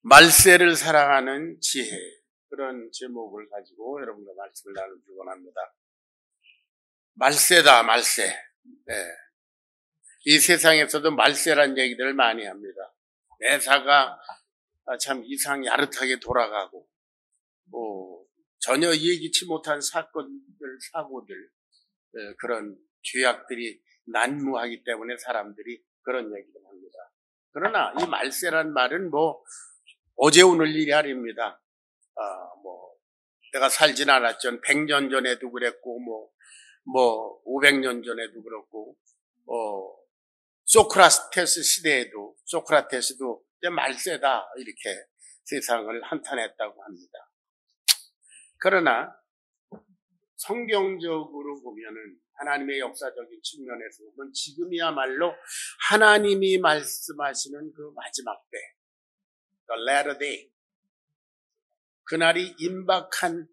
말세를 사랑하는 지혜, 그런 제목을 가지고 여러분과 말씀을 나누기 원합니다. 말세다, 말세. 네. 이 세상에서도 말세란 얘기들을 많이 합니다. 매사가 참 이상 야릇하게 돌아가고, 전혀 예기치 못한 사건들, 사고들, 그런 죄악들이 난무하기 때문에 사람들이 그런 얘기를 합니다. 그러나 이 말세란 말은 어제 오늘 일이 아닙니다. 내가 살진 않았죠. 100년 전에도 그랬고, 500년 전에도 그렇고, 소크라테스 시대에도, 소크라테스도 이제 말세다, 이렇게 세상을 한탄했다고 합니다. 그러나, 성경적으로 보면은, 하나님의 역사적인 측면에서 보면 지금이야말로 하나님이 말씀하시는 그 마지막 때, the latter day, 그날이 임박한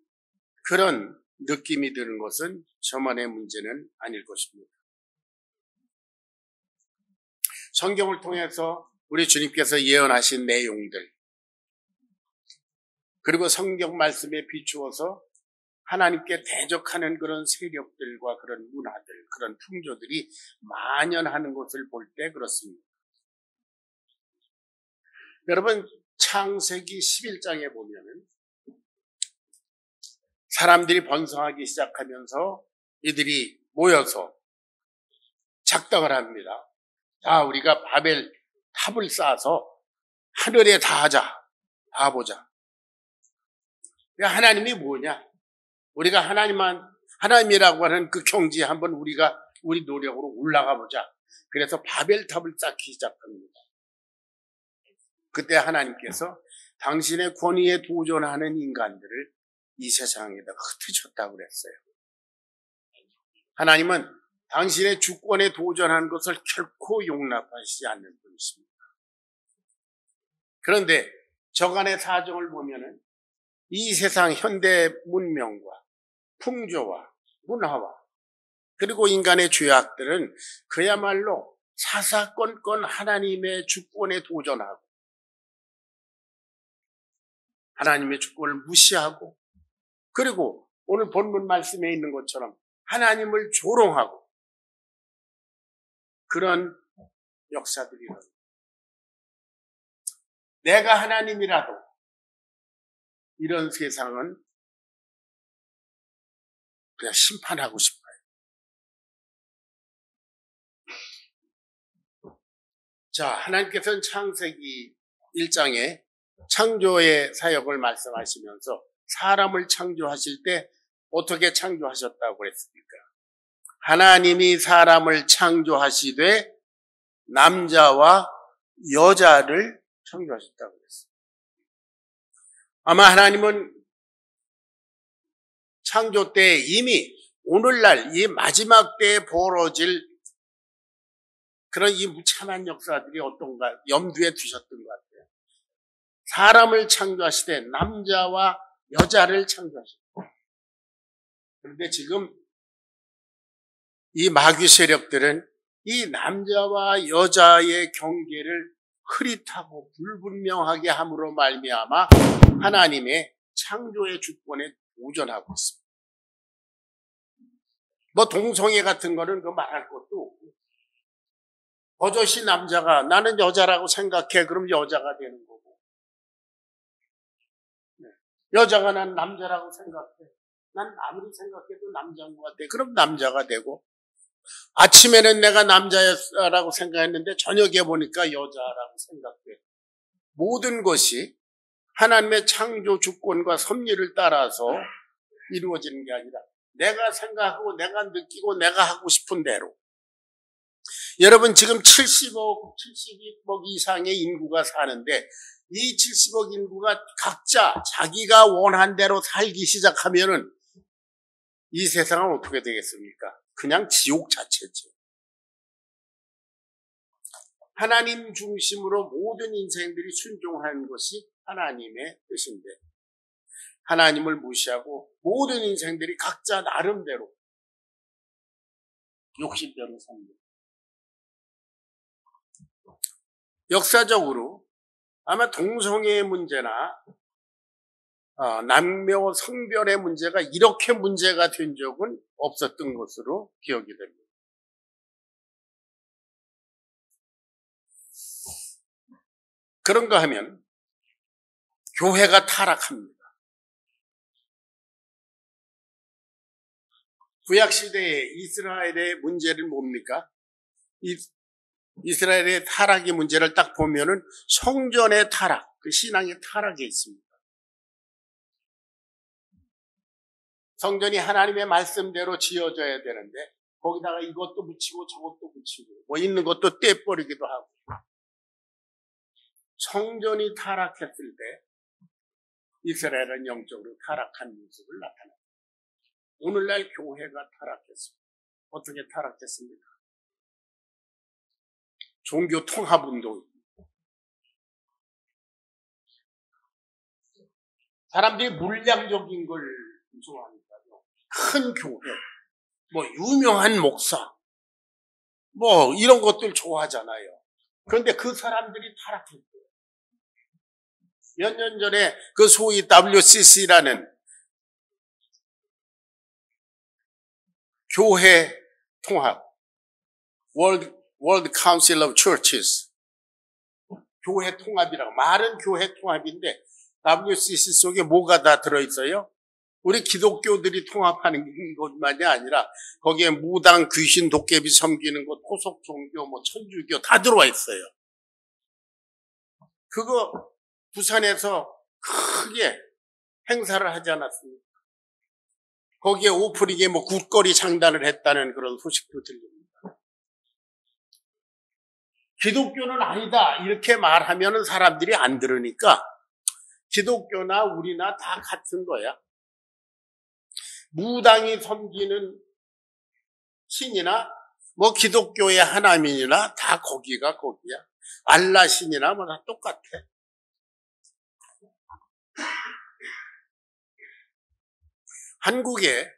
그런 느낌이 드는 것은 저만의 문제는 아닐 것입니다. 성경을 통해서 우리 주님께서 예언하신 내용들, 그리고 성경 말씀에 비추어서 하나님께 대적하는 그런 세력들과 그런 문화들, 그런 풍조들이 만연하는 것을 볼 때 그렇습니다. 여러분, 창세기 11장에 보면은 사람들이 번성하기 시작하면서 이들이 모여서 작당을 합니다. 자, 우리가 바벨 탑을 쌓아서 하늘에 다 보자. 하나님이 뭐냐? 우리가 하나님이라고 하는 그 경지에 한번 우리 노력으로 올라가 보자. 그래서 바벨 탑을 쌓기 시작합니다. 그때 하나님께서 당신의 권위에 도전하는 인간들을 이 세상에다 흩으셨다고 그랬어요. 하나님은 당신의 주권에 도전하는 것을 결코 용납하시지 않는 분이십니다. 그런데 저간의 사정을 보면은 이 세상 현대 문명과 풍조와 문화와 그리고 인간의 죄악들은 그야말로 사사건건 하나님의 주권에 도전하고 하나님의 주권을 무시하고 그리고 오늘 본문 말씀에 있는 것처럼 하나님을 조롱하고 그런 역사들이 일어납니다. 내가 하나님이라도 이런 세상은 그냥 심판하고 싶어요. 자, 하나님께서는 창세기 1장에 창조의 사역을 말씀하시면서 사람을 창조하실 때 어떻게 창조하셨다고 그랬습니까? 하나님이 사람을 창조하시되 남자와 여자를 창조하셨다고 그랬어요. 아마 하나님은 창조 때 이미 오늘날 이 마지막 때에 벌어질 그런 이 무참한 역사들이 어떤가 염두에 두셨던 것 같아요. 사람을 창조하시되 남자와 여자를 창조하셨고 그런데 지금 이 마귀 세력들은 이 남자와 여자의 경계를 흐릿하고 불분명하게 함으로 말미암아 하나님의 창조의 주권에 도전하고 있습니다. 동성애 같은 거는 말할 것도 없고 버젓이 남자가 나는 여자라고 생각해 그럼 여자가 되는 거고 여자가 난 남자라고 생각해 난 아무리 생각해도 남자인 것 같아 그럼 남자가 되고 아침에는 내가 남자라고 생각했는데 저녁에 보니까 여자라고 생각해. 모든 것이 하나님의 창조 주권과 섭리를 따라서 이루어지는 게 아니라 내가 생각하고 내가 느끼고 내가 하고 싶은 대로. 여러분 지금 70억 이상의 인구가 사는데 이 70억 인구가 각자 자기가 원한 대로 살기 시작하면은 이 세상은 어떻게 되겠습니까? 그냥 지옥 자체죠. 하나님 중심으로 모든 인생들이 순종하는 것이 하나님의 뜻인데 하나님을 무시하고 모든 인생들이 각자 나름대로 욕심대로 삽니다. 역사적으로 아마 동성애의 문제나 남녀 성별의 문제가 이렇게 문제가 된 적은 없었던 것으로 기억이 됩니다. 그런가 하면 교회가 타락합니다. 구약시대에 이스라엘의 문제는 뭡니까? 이스라엘의 타락의 문제를 딱 보면은 성전의 타락, 그 신앙의 타락에 있습니다. 성전이 하나님의 말씀대로 지어져야 되는데 거기다가 이것도 붙이고 저것도 붙이고 뭐 있는 것도 떼버리기도 하고 성전이 타락했을 때 이스라엘은 영적으로 타락한 모습을 나타냅니다. 오늘날 교회가 타락했습니다. 어떻게 타락했습니까? 종교 통합운동입니다. 사람들이 물량적인 걸 좋아하니까요. 큰 교회, 뭐 유명한 목사, 뭐 이런 것들 좋아하잖아요. 그런데 그 사람들이 타락했어요. 몇 년 전에 그 소위 WCC라는 교회 통합, World Council of Churches, 교회 통합이라고, 말은 교회 통합인데 WCC 속에 뭐가 다 들어있어요? 우리 기독교들이 통합하는 것만이 아니라 거기에 무당, 귀신, 도깨비 섬기는 것, 토속 종교, 뭐 천주교 다 들어와 있어요. 그거 부산에서 크게 행사를 하지 않았습니까? 거기에 오프닝에 뭐 굿거리 장단을 했다는 그런 소식도 들립니다. 기독교는 아니다 이렇게 말하면 사람들이 안 들으니까 기독교나 우리나 다 같은 거야. 무당이 섬기는 신이나 뭐 기독교의 하나님이나 다 거기가 거기야. 알라 신이나 뭐 다 똑같아. 한국에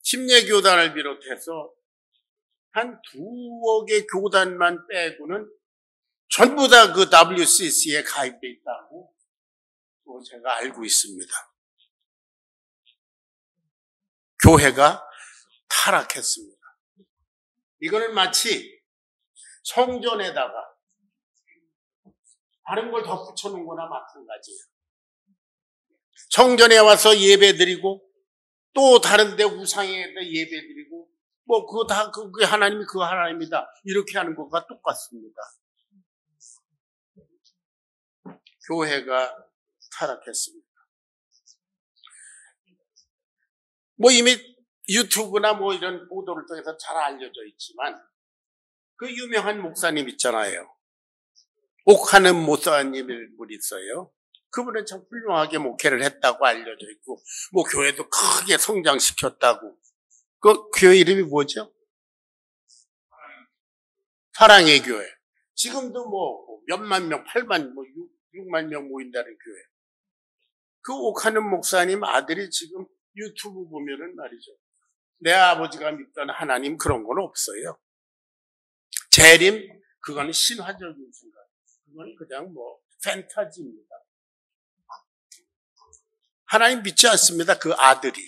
침례교단을 비롯해서 한 2억의 교단만 빼고는 전부 다 그 WCC에 가입돼 있다고 제가 알고 있습니다. 교회가 타락했습니다. 이거는 마치 성전에다가 다른 걸 더 붙여놓은 거나 마찬가지예요. 성전에 와서 예배드리고 또 다른 데 우상에다 예배드리고 뭐 그거 다 그게 하나님이 그 하나님이다 이렇게 하는 것과 똑같습니다. 교회가 타락했습니다. 뭐 이미 유튜브나 뭐 이런 보도를 통해서 잘 알려져 있지만 그 유명한 목사님 있잖아요. 옥하는 목사님을 있어요. 그분은 참 훌륭하게 목회를 했다고 알려져 있고 뭐 교회도 크게 성장시켰다고. 그 교회 이름이 뭐죠? 사랑의 교회. 지금도 뭐 몇만 명, 8만, 뭐 6만 명 모인다는 교회. 그 옥하는 목사님 아들이 지금 유튜브 보면은 말이죠. 내 아버지가 믿던 하나님 그런 건 없어요. 재림, 그건 신화적인 생각. 그건 그냥 뭐 판타지입니다. 하나님 믿지 않습니다. 그 아들이.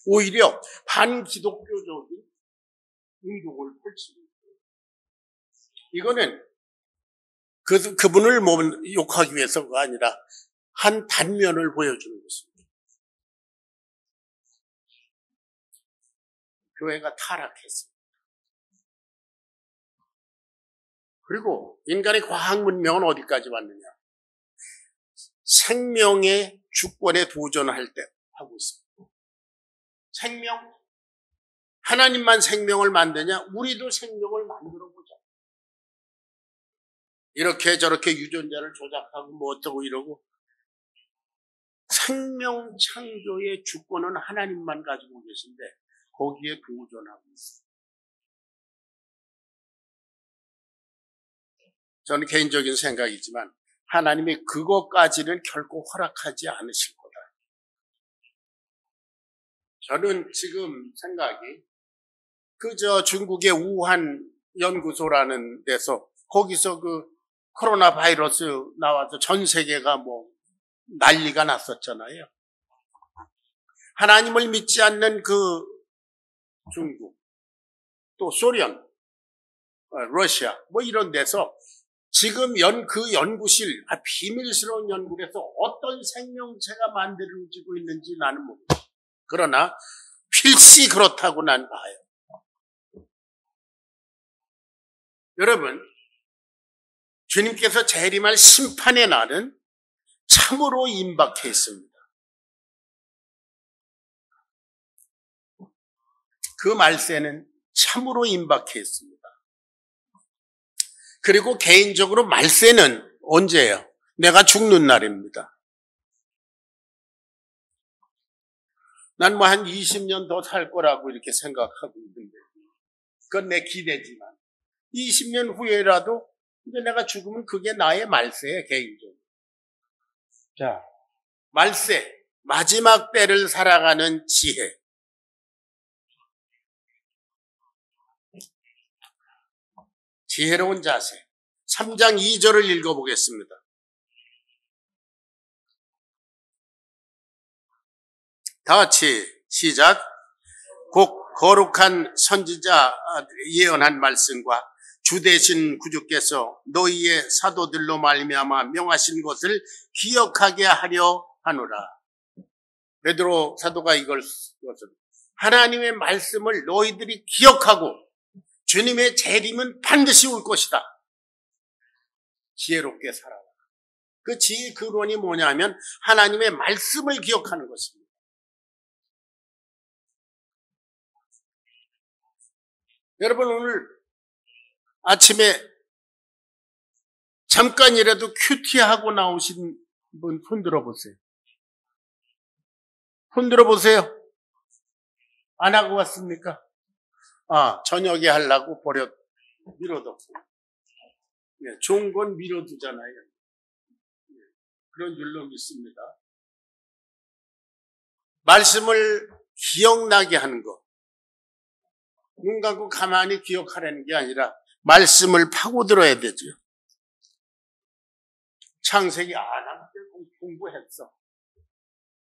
오히려 반기독교적인 운동을 펼치고 있어요. 이거는 그분을 욕하기 위해서가 아니라 한 단면을 보여주는 것입니다. 교회가 타락했습니다. 그리고 인간의 과학 문명은 어디까지 왔느냐? 생명의 주권에 도전할 때 하고 있습니다. 생명? 하나님만 생명을 만드냐? 우리도 생명을 만들어 보자. 이렇게 저렇게 유전자를 조작하고 뭐 어쩌고 이러고 생명 창조의 주권은 하나님만 가지고 계신데 거기에 도전하고 있습니다. 저는 개인적인 생각이지만 하나님이 그것까지는 결코 허락하지 않으실 거다. 저는 지금 생각이 그저 중국의 우한 연구소라는 데서 거기서 그 코로나 바이러스 나와서 전 세계가 뭐 난리가 났었잖아요. 하나님을 믿지 않는 그 중국, 또 소련, 러시아 뭐 이런 데서 지금 그 연구실, 비밀스러운 연구에서 어떤 생명체가 만들어지고 있는지 나는 모르겠어요. 그러나 필시 그렇다고 난 봐요. 여러분, 주님께서 재림할 심판의 날은 참으로 임박해 있습니다. 그 말세는 참으로 임박해 있습니다. 그리고 개인적으로 말세는 언제예요? 내가 죽는 날입니다. 난 뭐 한 20년 더 살 거라고 이렇게 생각하고 있는데, 그건 내 기대지만 20년 후에라도 이제 내가 죽으면 그게 나의 말세예요, 개인적으로. 자, 말세, 마지막 때를 살아가는 지혜. 지혜로운 자세. 3장 2절을 읽어보겠습니다. 다 같이 시작. 곧 거룩한 선지자 예언한 말씀과 주 되신 구주께서 너희의 사도들로 말미암아 명하신 것을 기억하게 하려 하노라. 베드로 사도가 이것을 하나님의 말씀을 너희들이 기억하고 주님의 재림은 반드시 올 것이다. 지혜롭게 살아라. 그 지혜의 근원이 뭐냐면 하나님의 말씀을 기억하는 것입니다. 여러분, 오늘 아침에 잠깐이라도 큐티하고 나오신 분 손 들어보세요. 손 들어보세요. 안 하고 왔습니까? 저녁에 하려고 미뤄뒀고. 네, 좋은 건 미뤄두잖아요. 네, 그런 줄로 믿습니다. 말씀을 기억나게 하는 것. 눈 감고 가만히 기억하라는 게 아니라 말씀을 파고들어야 되죠. 창세기 나는 공부했어.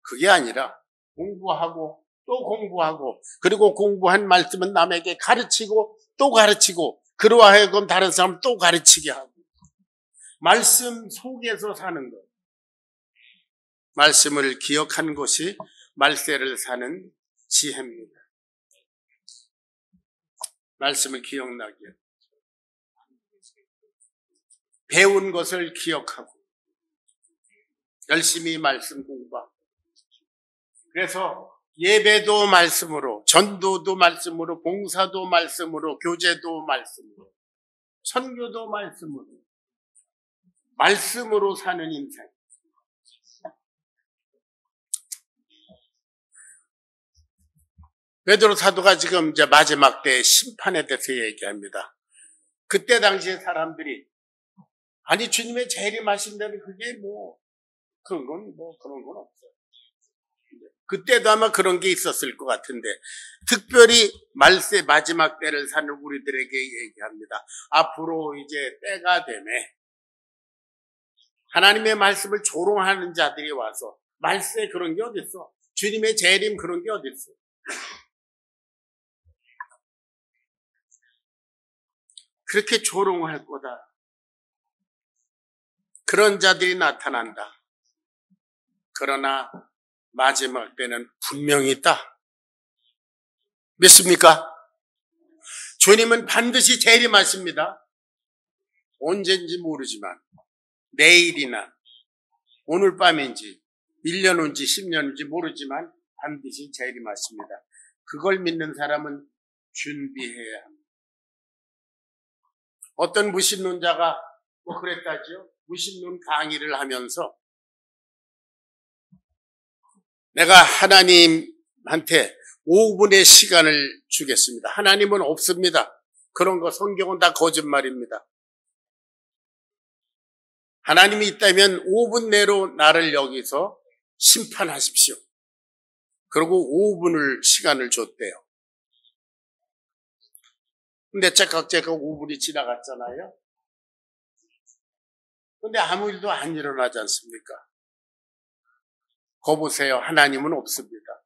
그게 아니라 공부하고 또 공부하고 그리고 공부한 말씀은 남에게 가르치고 또 가르치고 그러하여금 다른 사람 또 가르치게 하고 말씀 속에서 사는 것. 말씀을 기억하는 것이 말세를 사는 지혜입니다. 말씀을 기억나게 배운 것을 기억하고 열심히 말씀 공부하고 그래서 예배도 말씀으로 전도도 말씀으로 봉사도 말씀으로 교제도 말씀으로 선교도 말씀으로 사는 인생. 베드로 사도가 지금 이제 마지막 때 심판에 대해서 얘기합니다. 그때 당시에 사람들이 아니 주님의 재림하신다는 그게 그런 건 없어요. 그때도 아마 그런 게 있었을 것 같은데 특별히 말세 마지막 때를 사는 우리들에게 얘기합니다. 앞으로 이제 때가 되네. 하나님의 말씀을 조롱하는 자들이 와서 말세 그런 게 어딨어? 주님의 재림 그런 게 어딨어? 그렇게 조롱할 거다. 그런 자들이 나타난다. 그러나 마지막 때는 분명히 있다. 믿습니까? 주님은 반드시 재림하십니다. 언젠지 모르지만 내일이나 오늘 밤인지 1년 후인지 10년 후인지 모르지만 반드시 재림하십니다. 그걸 믿는 사람은 준비해야 합니다. 어떤 무신론자가 그랬다죠. 무신론 강의를 하면서 내가 하나님한테 5분의 시간을 주겠습니다. 하나님은 없습니다. 그런 거 성경은 다 거짓말입니다. 하나님이 있다면 5분 내로 나를 여기서 심판하십시오. 그리고 5분을 시간을 줬대요. 근데 째깍째깍 5분이 지나갔잖아요. 근데 아무 일도 안 일어나지 않습니까? 거 보세요. 하나님은 없습니다.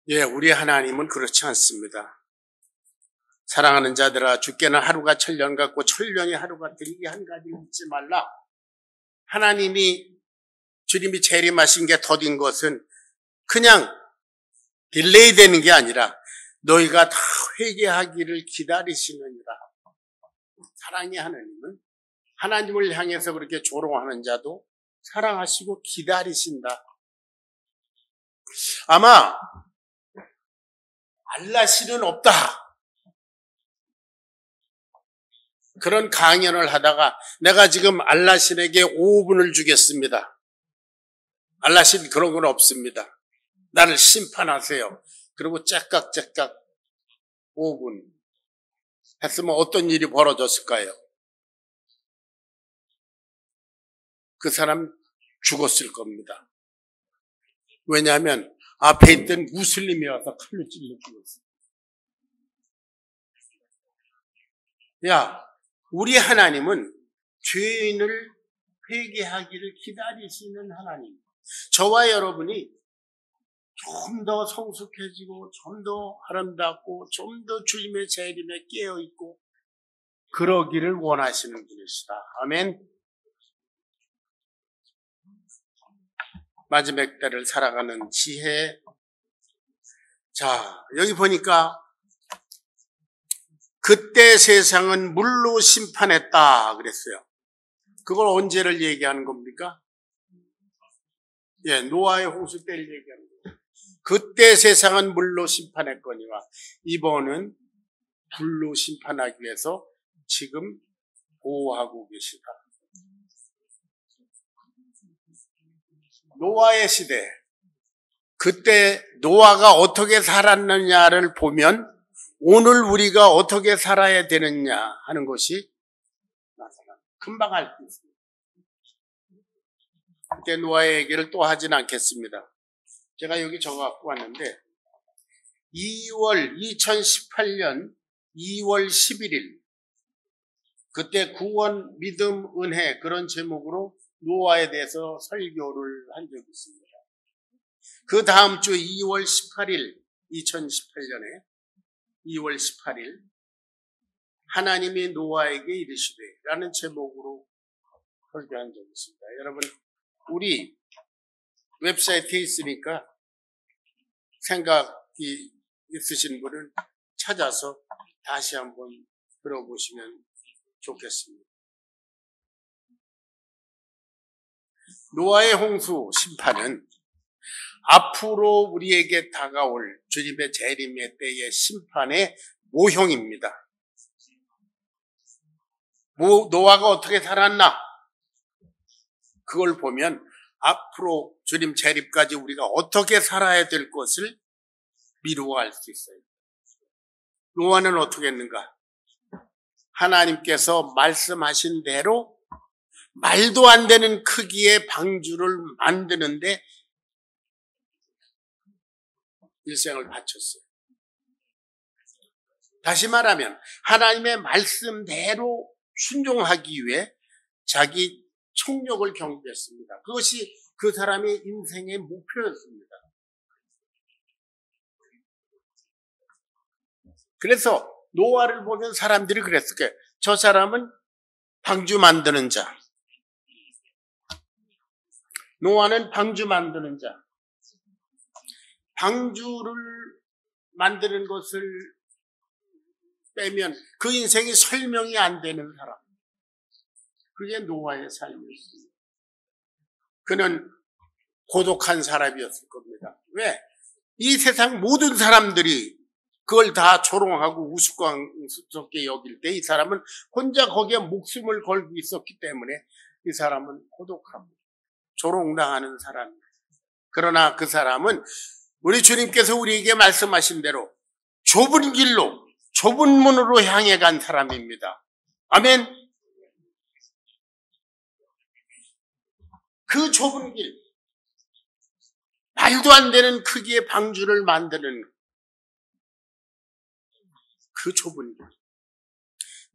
예, 우리 하나님은 그렇지 않습니다. 사랑하는 자들아, 주께는 하루가 천년 같고 천년이 하루 같으니 이 한 가지를 잊지 말라. 하나님이 주님이 재림하신 게 더딘 것은 그냥 딜레이 되는 게 아니라 너희가 다 회개하기를 기다리시느니라. 사랑의 하나님은 하나님을 향해서 그렇게 조롱하는 자도 사랑하시고 기다리신다. 아마 알라신은 없다. 그런 강연을 하다가 내가 지금 알라신에게 5분을 주겠습니다. 알라신 그런 건 없습니다. 나를 심판하세요. 그리고 째깍째깍 5분 했으면 어떤 일이 벌어졌을까요? 그 사람 죽었을 겁니다. 왜냐하면 앞에 있던 무슬림이 와서 칼로 찔러 죽었어요. 야, 우리 하나님은 죄인을 회개하기를 기다리시는 하나님. 저와 여러분이 좀 더 성숙해지고 좀 더 아름답고 좀 더 주님의 재림에 깨어있고 그러기를 원하시는 분이시다. 아멘. 마지막 때를 살아가는 지혜. 자, 여기 보니까 그때 세상은 물로 심판했다 그랬어요. 그걸 언제를 얘기하는 겁니까? 예, 노아의 홍수 때를 얘기하는 거예요. 그때 세상은 물로 심판했거니와 이번은 불로 심판하기 위해서 지금 보호하고 계시다. 노아의 시대, 그때 노아가 어떻게 살았느냐를 보면 오늘 우리가 어떻게 살아야 되느냐 하는 것이 금방 알 수 있습니다. 그때 노아의 얘기를 또 하진 않겠습니다. 제가 여기 적어갖고 왔는데 2018년 2월 11일 그때 구원, 믿음, 은혜 그런 제목으로 노아에 대해서 설교를 한 적이 있습니다. 그 다음 주 2월 18일 2018년에 2월 18일 하나님이 노아에게 이르시되 라는 제목으로 설교한 적이 있습니다. 여러분 우리 웹사이트에 있으니까 생각이 있으신 분은 찾아서 다시 한번 들어보시면 좋겠습니다. 노아의 홍수 심판은 앞으로 우리에게 다가올 주님의 재림의 때의 심판의 모형입니다. 노아가 어떻게 살았나? 그걸 보면 앞으로 주님 재림까지 우리가 어떻게 살아야 될 것을 미루어 알 수 있어요. 노아는 어떻게 했는가? 하나님께서 말씀하신 대로 말도 안 되는 크기의 방주를 만드는데 일생을 바쳤어요. 다시 말하면 하나님의 말씀대로 순종하기 위해 자기 총력을 경배했습니다. 그것이 그 사람의 인생의 목표였습니다. 그래서 노아를 보면 사람들이 그랬을 거예요. 저 사람은 방주 만드는 자. 노아는 방주 만드는 자. 방주를 만드는 것을 빼면 그 인생이 설명이 안 되는 사람. 그게 노아의 삶이었습니다. 그는 고독한 사람이었을 겁니다. 왜? 이 세상 모든 사람들이 그걸 다 조롱하고 우스꽝스럽게 여길 때 이 사람은 혼자 거기에 목숨을 걸고 있었기 때문에 이 사람은 고독합니다. 조롱당하는 사람입니다. 그러나 그 사람은 우리 주님께서 우리에게 말씀하신 대로 좁은 길로 좁은 문으로 향해 간 사람입니다. 아멘. 그 좁은 길, 말도 안 되는 크기의 방주를 만드는 그 좁은 길.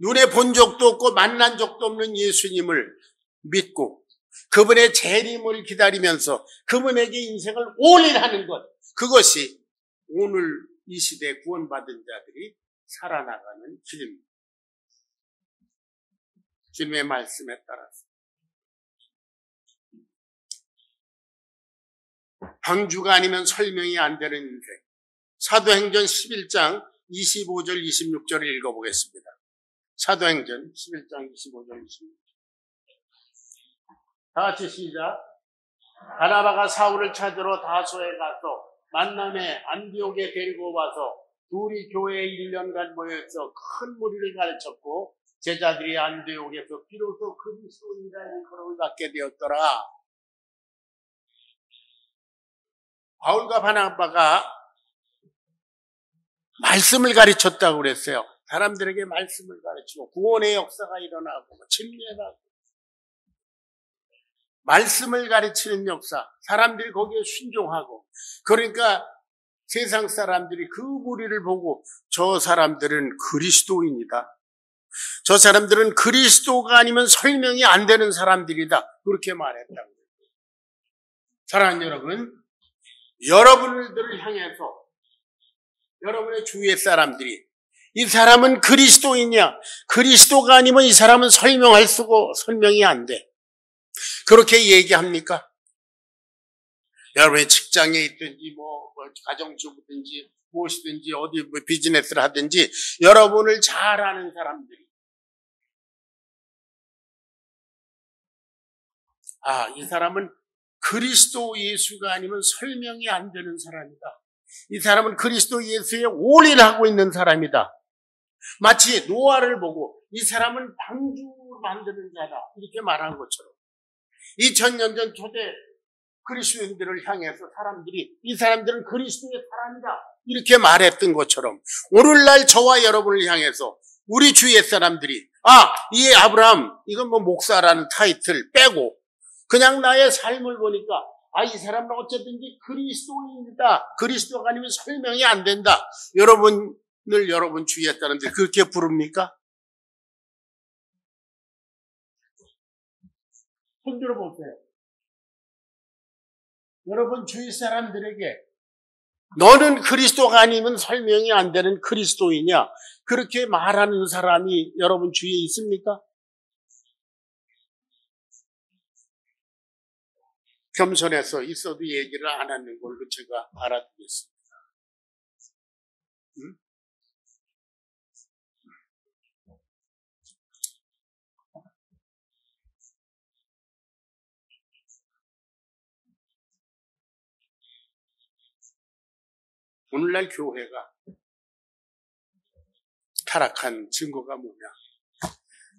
눈에 본 적도 없고 만난 적도 없는 예수님을 믿고 그분의 재림을 기다리면서 그분에게 인생을 올인하는 것, 그것이 오늘 이 시대에 구원받은 자들이 살아나가는 길입니다. 주님의 말씀에 따라서 방주가 아니면 설명이 안 되는 인생. 사도행전 11장 25절 26절을 읽어보겠습니다. 사도행전 11장 25절 26절. 다 같이 시작. 바나바가 사울을 찾으러 다소에 가서 만남에 안디옥에 데리고 와서 둘이 교회에 1년간 모여서 큰 무리를 가르쳤고 제자들이 안디옥에서 비로소 그리스도인이라는 걸음을 갖게 되었더라. 바울과 바나바가 말씀을 가르쳤다고 그랬어요. 사람들에게 말씀을 가르치고 구원의 역사가 일어나고 침례하고 말씀을 가르치는 역사, 사람들이 거기에 순종하고, 그러니까 세상 사람들이 그 무리를 보고 저 사람들은 그리스도인이다. 저 사람들은 그리스도가 아니면 설명이 안 되는 사람들이다. 그렇게 말했다고. 사랑하는 여러분, 여러분들을 향해서 여러분의 주위의 사람들이 이 사람은 그리스도이냐, 그리스도가 아니면 이 사람은 설명이 안 돼. 그렇게 얘기합니까? 여러분의 직장에 있든지 가정주부든지 무엇이든지 어디 비즈니스를 하든지 여러분을 잘 아는 사람들이 이 사람은 그리스도 예수가 아니면 설명이 안 되는 사람이다. 이 사람은 그리스도 예수에 올인하고 있는 사람이다. 마치 노아를 보고 이 사람은 방주를 만드는 자다 이렇게 말한 것처럼 2000년 전 초대 그리스도인들을 향해서 사람들이 이 사람들은 그리스도의 사람이다 이렇게 말했던 것처럼 오늘날 저와 여러분을 향해서 우리 주위의 사람들이 이 아브라함 이건 목사라는 타이틀 빼고 그냥 나의 삶을 보니까 이 사람은 어쨌든지 그리스도인이다. 그리스도가 아니면 설명이 안 된다. 여러분 주위의 사람들이 그렇게 부릅니까? 손들어 보세요. 여러분 주위 사람들에게 너는 그리스도가 아니면 설명이 안 되는 그리스도이냐? 그렇게 말하는 사람이 여러분 주위에 있습니까? 겸손해서 있어도 얘기를 안 하는 걸로 제가 알아두겠습니다. 응? 오늘날 교회가 타락한 증거가 뭐냐?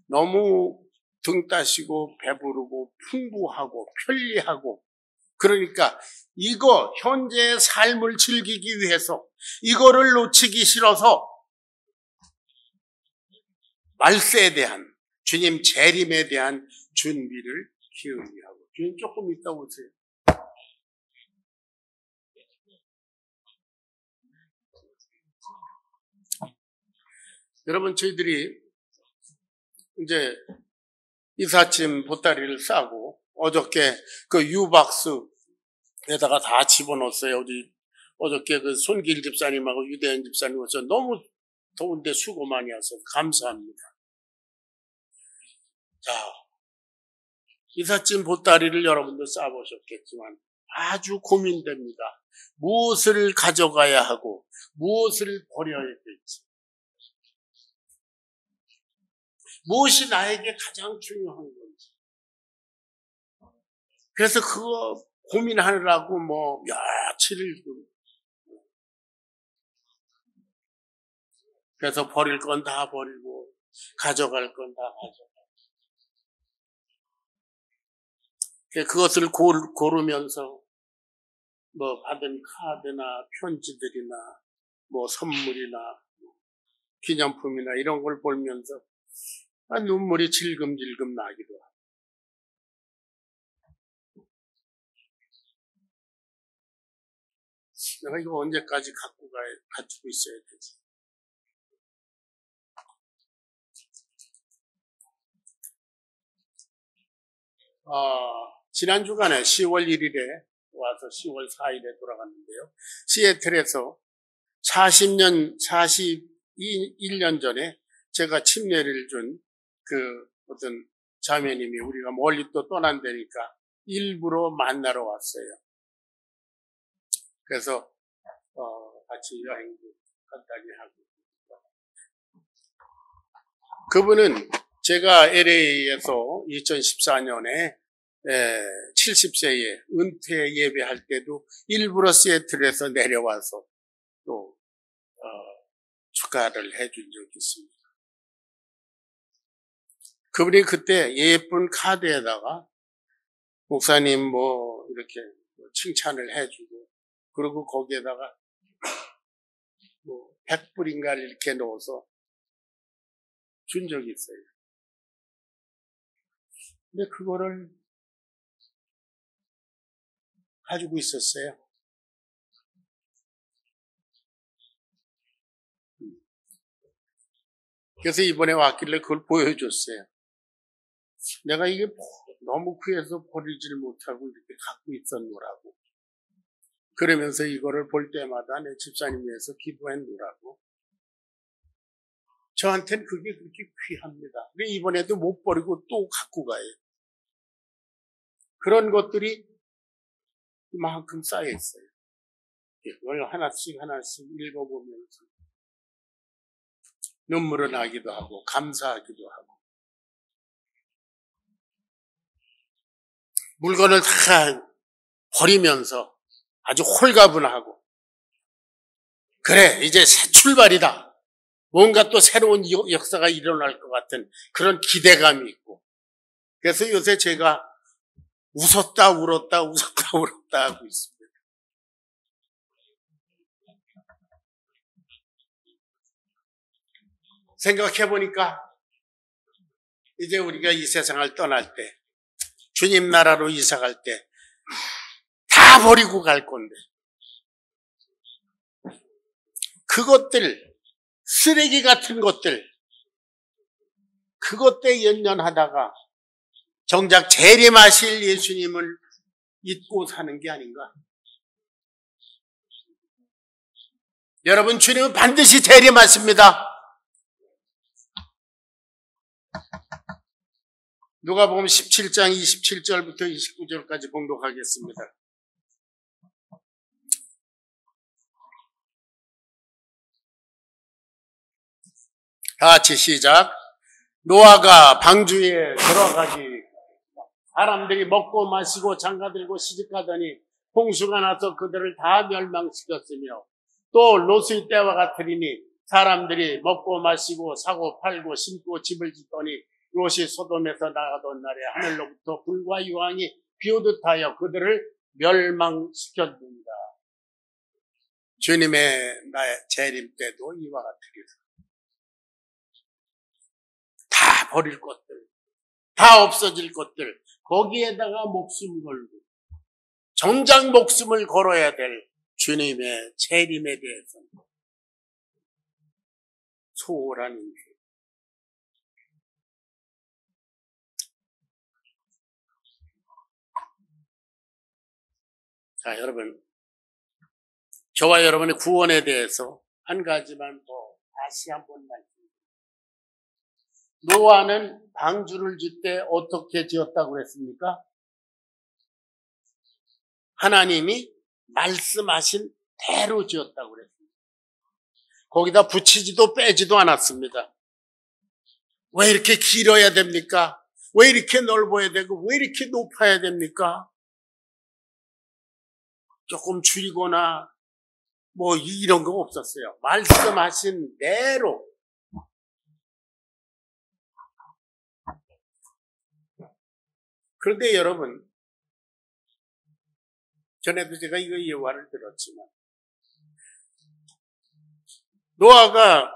너무 등 따시고 배부르고 풍부하고 편리하고 그러니까 이거 현재의 삶을 즐기기 위해서 이거를 놓치기 싫어서 말세에 대한 주님 재림에 대한 준비를 기울이 하고 주님 조금 이따 오세요. 여러분 저희들이 이제 이삿짐 보따리를 싸고 어저께 그 유박스에다가 다 집어넣었어요. 어저께 그 손길 집사님하고 유대현 집사님 오셔서 너무 더운데 수고 많이 하셔서 감사합니다. 자, 이삿짐 보따리를 여러분도 싸보셨겠지만 아주 고민됩니다. 무엇을 가져가야 하고 무엇을 버려야 될지. 무엇이 나에게 가장 중요한 건지. 그래서 그거 고민하느라고 며칠을 그래서 버릴 건 다 버리고 가져갈 건 다 가져가고 그것을 고르면서 받은 카드나 편지들이나 선물이나 기념품이나 이런 걸 보면서 눈물이 질금질금 나기도 하고. 내가 이거 언제까지 가지고 있어야 되지? 지난 주간에 10월 1일에 와서 10월 4일에 돌아갔는데요. 시애틀에서 41년 전에 제가 침례를 준 그 어떤 자매님이 우리가 멀리 또 떠난다니까 일부러 만나러 왔어요. 그래서 같이 여행도 간단히 하고. 그분은 제가 LA에서 2014년에 70세에 은퇴 예배할 때도 일부러 시애틀에서 내려와서 또 축하를 해준 적이 있습니다. 그분이 그때 예쁜 카드에다가 목사님 뭐 이렇게 칭찬을 해주고 그리고 거기에다가 뭐 100불인가 이렇게 넣어서 준 적이 있어요. 근데 그거를 가지고 있었어요. 그래서 이번에 왔길래 그걸 보여줬어요. 내가 이게 너무 귀해서 버리지를 못하고 이렇게 갖고 있었노라고. 그러면서 이거를 볼 때마다 내 집사님 위해서 기도했노라고. 저한테는 그게 그렇게 귀합니다. 근데 이번에도 못 버리고 또 갖고 가요. 그런 것들이 이만큼 쌓여 있어요. 이걸 하나씩 읽어보면서 눈물을 나기도 하고 감사하기도 하고 물건을 다 버리면서 아주 홀가분하고 그래 이제 새 출발이다. 뭔가 또 새로운 역사가 일어날 것 같은 그런 기대감이 있고 그래서 요새 제가 웃었다 울었다 하고 있습니다. 생각해보니까 이제 우리가 이 세상을 떠날 때 주님 나라로 이사 갈 때 다 버리고 갈 건데 그것들 쓰레기 같은 것들 그것에 연연하다가 정작 재림하실 예수님을 잊고 사는 게 아닌가? 여러분 주님은 반드시 재림하십니다. 누가복음 17장 27절부터 29절까지 봉독하겠습니다. 다 같이 시작. 노아가 방주에 들어가기 사람들이 먹고 마시고 장가들고 시집가더니 홍수가 나서 그들을 다 멸망시켰으며 또 롯의 때와 같으리니 사람들이 먹고 마시고 사고 팔고 심고 집을 짓더니 롯이 소돔에서 나가던 날에 하늘로부터 불과 유황이 비오듯 하여 그들을 멸망시켰습니다. 주님의 나의 재림 때도 이와 같으리라. 다 버릴 것들, 다 없어질 것들, 거기에다가 목숨 걸고 정작 목숨을 걸어야 될 주님의 재림에 대해서 소홀한 인생. 자, 여러분, 저와 여러분의 구원에 대해서 한 가지만 더 다시 한번 말씀드립니다. 노아는 방주를 짓 때 어떻게 지었다고 그랬습니까? 하나님이 말씀하신 대로 지었다고 그랬습니다. 거기다 붙이지도 빼지도 않았습니다. 왜 이렇게 길어야 됩니까? 왜 이렇게 넓어야 되고 왜 이렇게 높아야 됩니까? 조금 줄이거나 뭐 이런 거 없었어요. 말씀하신 대로. 그런데 여러분, 전에도 제가 이거 예화를 들었지만 노아가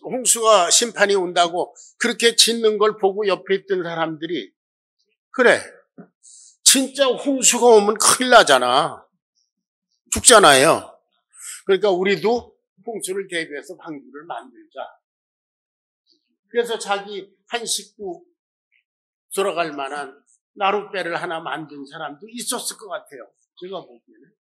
홍수가 심판이 온다고 그렇게 짓는 걸 보고 옆에 있던 사람들이 그래 진짜 홍수가 오면 큰일 나잖아. 죽잖아요. 그러니까 우리도 홍수를 대비해서 방주를 만들자. 그래서 자기 한 식구 들어갈 만한 나룻배를 하나 만든 사람도 있었을 것 같아요. 제가 보기에는.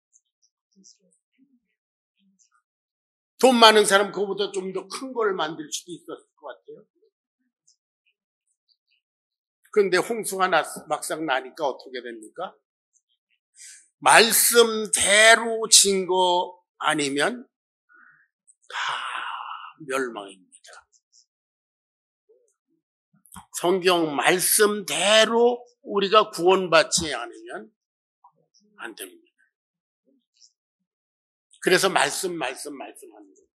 돈 많은 사람 그거보다 좀 더 큰 걸 만들 수도 있었을 것 같아요. 그런데 홍수가 막상 나니까 어떻게 됩니까? 말씀대로 진 거 아니면 다 멸망입니다. 성경 말씀대로 우리가 구원받지 않으면 안 됩니다. 그래서 말씀 하는 거예요.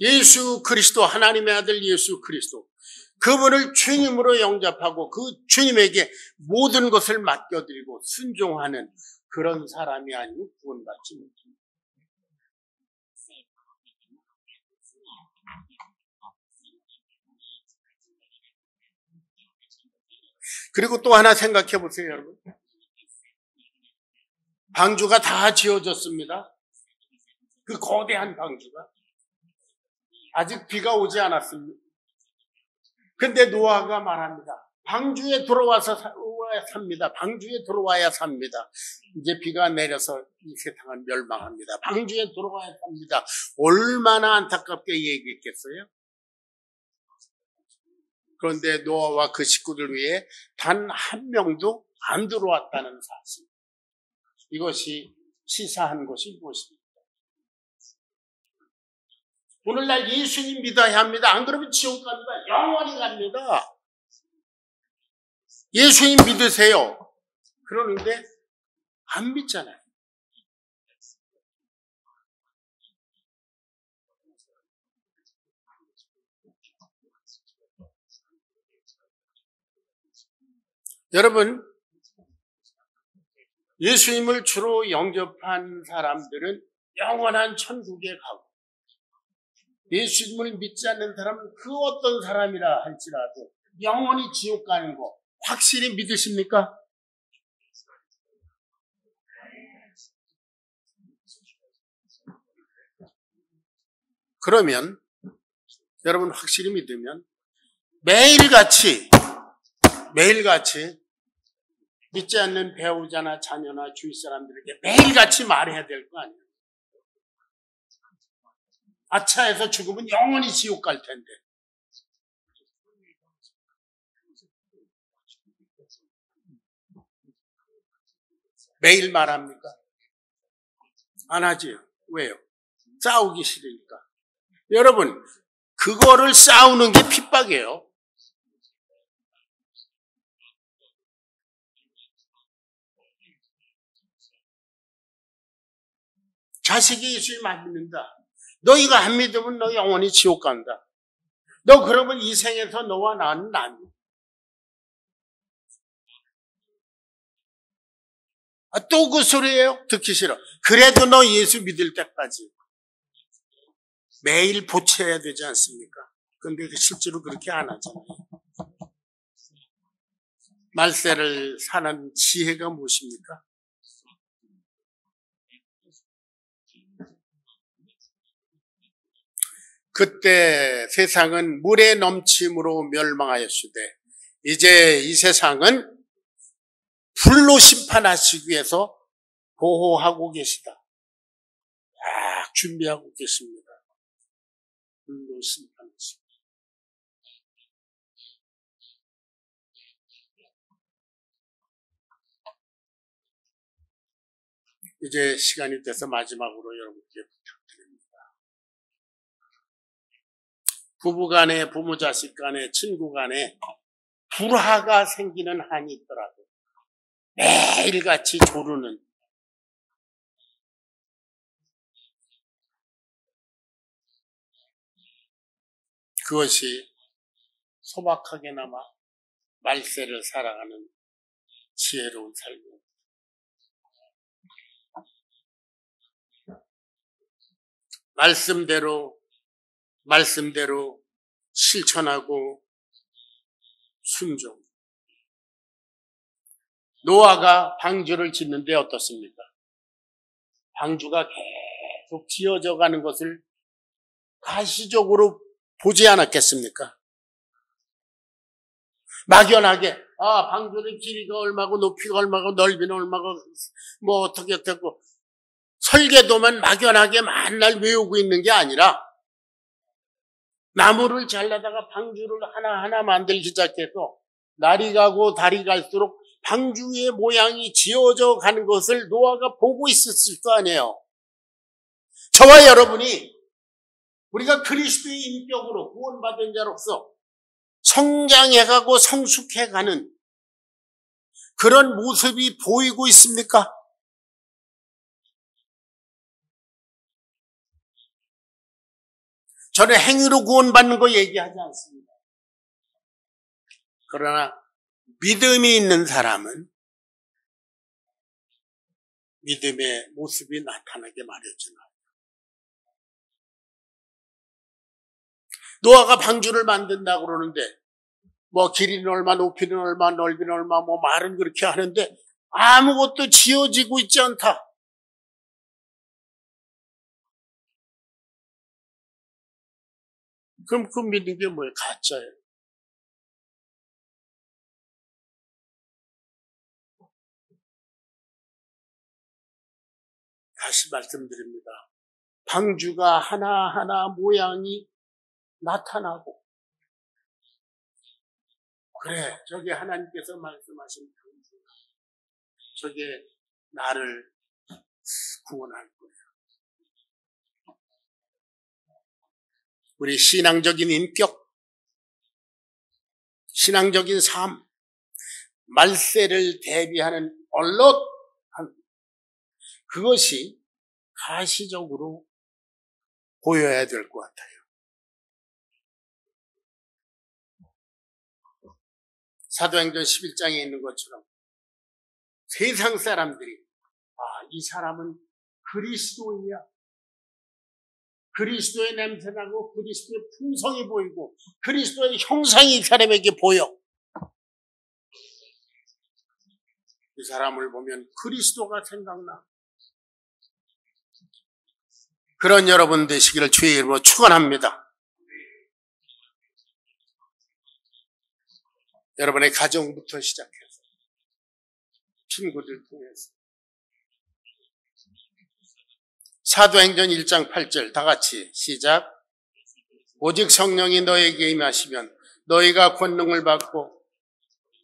예수 그리스도, 하나님의 아들 예수 그리스도, 그분을 주님으로 영접하고 그 주님에게 모든 것을 맡겨드리고 순종하는 그런 사람이 아니면 구원받지 못합니다. 그리고 또 하나 생각해 보세요, 여러분. 방주가 다 지어졌습니다. 그 거대한 방주가. 아직 비가 오지 않았습니다. 근데 노아가 말합니다. 방주에 들어와서 삽니다. 방주에 들어와야 삽니다. 이제 비가 내려서 이 세상은 멸망합니다. 방주에 들어와야 삽니다. 얼마나 안타깝게 얘기했겠어요? 그런데 노아와 그 식구들 위해 단 한 명도 안 들어왔다는 사실. 이것이 시사한 것이 무엇입니까? 오늘날 예수님 믿어야 합니다. 안 그러면 지옥 갑니다. 영원히 갑니다. 예수님 믿으세요. 그러는데 안 믿잖아요. 여러분, 예수님을 주로 영접한 사람들은 영원한 천국에 가고, 예수님을 믿지 않는 사람은 그 어떤 사람이라 할지라도 영원히 지옥 가는 거 확실히 믿으십니까? 그러면 여러분 확실히 믿으면 매일같이 믿지 않는 배우자나 자녀나 주위 사람들에게 매일같이 말해야 될 거 아니에요. 아차에서 죽으면 영원히 지옥 갈 텐데. 매일 말합니까? 안 하지요. 왜요? 싸우기 싫으니까. 여러분, 그거를 싸우는 게 핍박이에요. 자식이 예수님 안 믿는다. 너 이거 안 믿으면 너 영원히 지옥 간다. 너 그러면 이 생에서 너와 나는 안 돼. 또 그 소리예요? 듣기 싫어. 그래도 너 예수 믿을 때까지 매일 보채야 되지 않습니까? 근데 실제로 그렇게 안 하잖아요. 말세를 사는 지혜가 무엇입니까? 그때 세상은 물의 넘침으로 멸망하였으되 이제 이 세상은 불로 심판하시기 위해서 보호하고 계시다. 딱 준비하고 계십니다. 불로 심판하시기. 이제 시간이 돼서 마지막으로 여러분께 부탁드립니다. 부부 간에, 부모 자식 간에, 친구 간에 불화가 생기는 한이 있더라도 매일같이 조르는 그것이 소박하게나마 말세를 살아가는 지혜로운 삶입니다. 말씀대로 실천하고 순종. 노아가 방주를 짓는데 어떻습니까? 방주가 계속 지어져 가는 것을 가시적으로 보지 않았겠습니까? 막연하게 방주는 길이가 얼마고 높이가 얼마고 넓이는 얼마고 뭐 어떻게 됐고 설계도만 막연하게 만날 외우고 있는 게 아니라 나무를 잘라다가 방주를 하나하나 만들기 시작해서 날이 가고 달이 갈수록 방주의 모양이 지어져 가는 것을 노아가 보고 있었을 거 아니에요. 저와 여러분이 우리가 그리스도의 인격으로 구원받은 자로서 성장해가고 성숙해가는 그런 모습이 보이고 있습니까? 저는 행위로 구원받는 거 얘기하지 않습니다. 그러나 믿음이 있는 사람은 믿음의 모습이 나타나게 마련이죠. 노아가 방주를 만든다고 그러는데 뭐 길이는 얼마, 높이는 얼마, 넓이는 얼마, 뭐 말은 그렇게 하는데 아무것도 지어지고 있지 않다. 그럼 그 믿는 게 뭐예요? 가짜예요. 다시 말씀드립니다. 방주가 하나하나 모양이 나타나고 그래 저게 하나님께서 말씀하신 방주 저게 나를 구원할 거예요. 우리 신앙적인 인격, 신앙적인 삶, 말세를 대비하는 얼럿 그것이 가시적으로 보여야 될 것 같아요. 사도행전 11장에 있는 것처럼 세상 사람들이 이 사람은 그리스도인이야. 그리스도의 냄새나고 그리스도의 품성이 보이고 그리스도의 형상이 이 사람에게 보여. 이 사람을 보면 그리스도가 생각나. 그런 여러분 되시기를 주의 이름으로 축원합니다. 여러분의 가정부터 시작해서 친구들 통해서 사도행전 1장 8절 다 같이 시작. 오직 성령이 너에게 임하시면 너희가 권능을 받고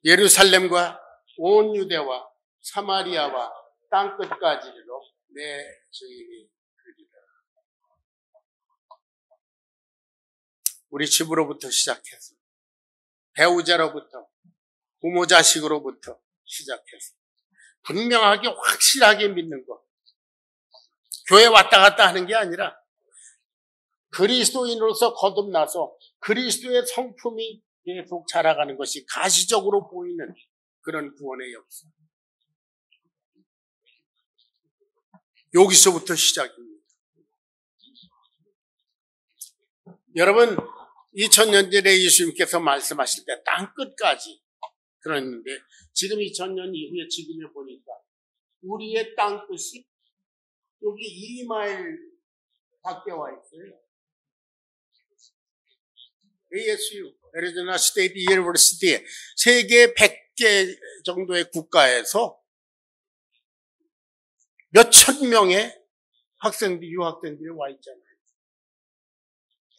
예루살렘과 온 유대와 사마리아와 땅끝까지로 내 증인이 되리라. 우리 집으로부터 시작해서 배우자로부터 부모 자식으로부터 시작해서 분명하게 확실하게 믿는 것. 교회 왔다 갔다 하는 게 아니라 그리스도인으로서 거듭나서 그리스도의 성품이 계속 자라가는 것이 가시적으로 보이는 그런 구원의 역사. 여기서부터 시작입니다. 여러분 2000년 전에 예수님께서 말씀하실 때 땅끝까지 그랬는데 지금 2000년 이후에 지금에 보니까 우리의 땅끝이 여기 2마일 밖에 와 있어요. ASU, 애리조나 스테이트 유니버시티에 세계 100개 정도의 국가에서 몇천 명의 학생들, 유학생들이 와 있잖아요.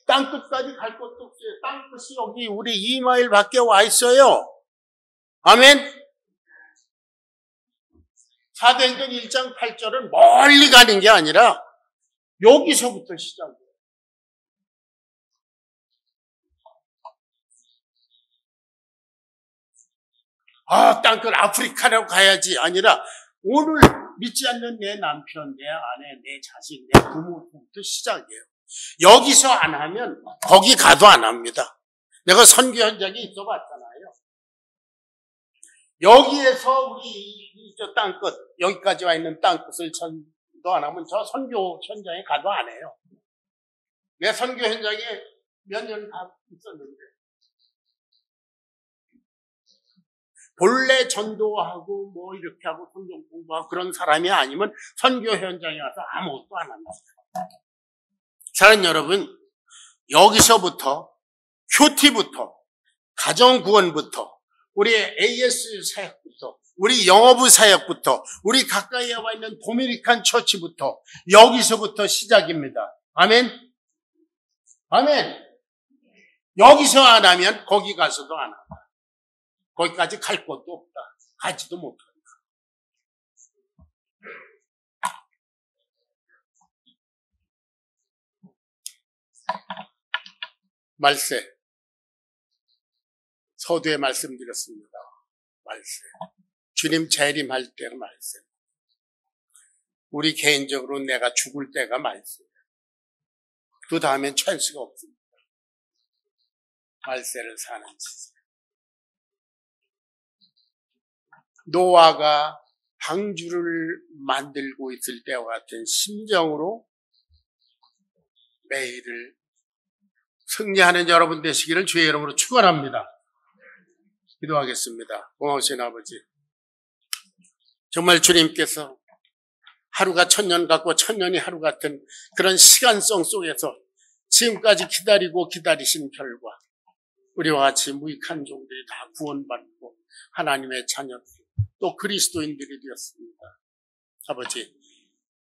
땅끝까지 갈 것도 없어요. 땅끝이 여기 우리 2마일 밖에 와 있어요. 아멘? 사도행전 1장 8절은 멀리 가는 게 아니라 여기서부터 시작이에요. 땅끝 아프리카라고 가야지 아니라 오늘 믿지 않는 내 남편, 내 아내, 내 자식, 내 부모부터 시작이에요. 여기서 안 하면 거기 가도 안 합니다. 내가 선교 현장에 있어 봤잖아요. 여기에서 우리 저 땅끝, 여기까지 와 있는 땅끝을 전도 안 하면 저 선교 현장에 가도 안 해요. 내 선교 현장에 몇 년 있었는데 본래 전도하고 뭐 이렇게 하고 성경 공부하고 그런 사람이 아니면 선교 현장에 가서 아무것도 안 한다. 사랑하는 여러분, 여기서부터 큐티부터 가정구원부터 우리 AS 사역부터, 우리 영어부 사역부터, 우리 가까이에 와 있는 도미니칸 처치부터, 여기서부터 시작입니다. 아멘? 아멘? 여기서 안 하면 거기 가서도 안 한다. 거기까지 갈 것도 없다. 가지도 못한다. 말세. 서두에 말씀드렸습니다. 말세. 주님 재림할 때가 말세. 우리 개인적으로 내가 죽을 때가 말세. 그 다음엔 찬스가 없습니다. 말세를 사는 시세. 노아가 방주를 만들고 있을 때와 같은 심정으로 매일을 승리하는 여러분 되시기를 주의 이름으로 축원합니다. 기도하겠습니다. 고마우신 아버지, 정말 주님께서 하루가 천년 같고 천년이 하루 같은 그런 시간성 속에서 지금까지 기다리고 기다리신 결과 우리와 같이 무익한 종들이 다 구원받고 하나님의 자녀 또 그리스도인들이 되었습니다. 아버지,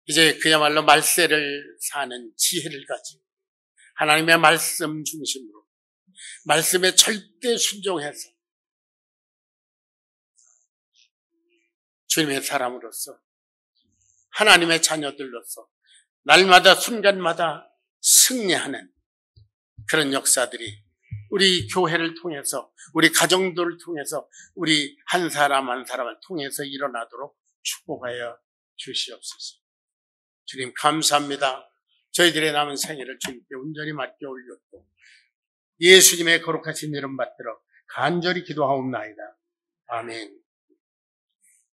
이제 그야말로 말세를 사는 지혜를 가지고 하나님의 말씀 중심으로 말씀에 절대 순종해서 주님의 사람으로서 하나님의 자녀들로서 날마다 순간마다 승리하는 그런 역사들이 우리 교회를 통해서 우리 가정들을 통해서 우리 한 사람 한 사람을 통해서 일어나도록 축복하여 주시옵소서. 주님 감사합니다. 저희들의 남은 생애를 주님께 온전히 맡겨 올렸고 예수님의 거룩하신 이름 받들어 간절히 기도하옵나이다. 아멘.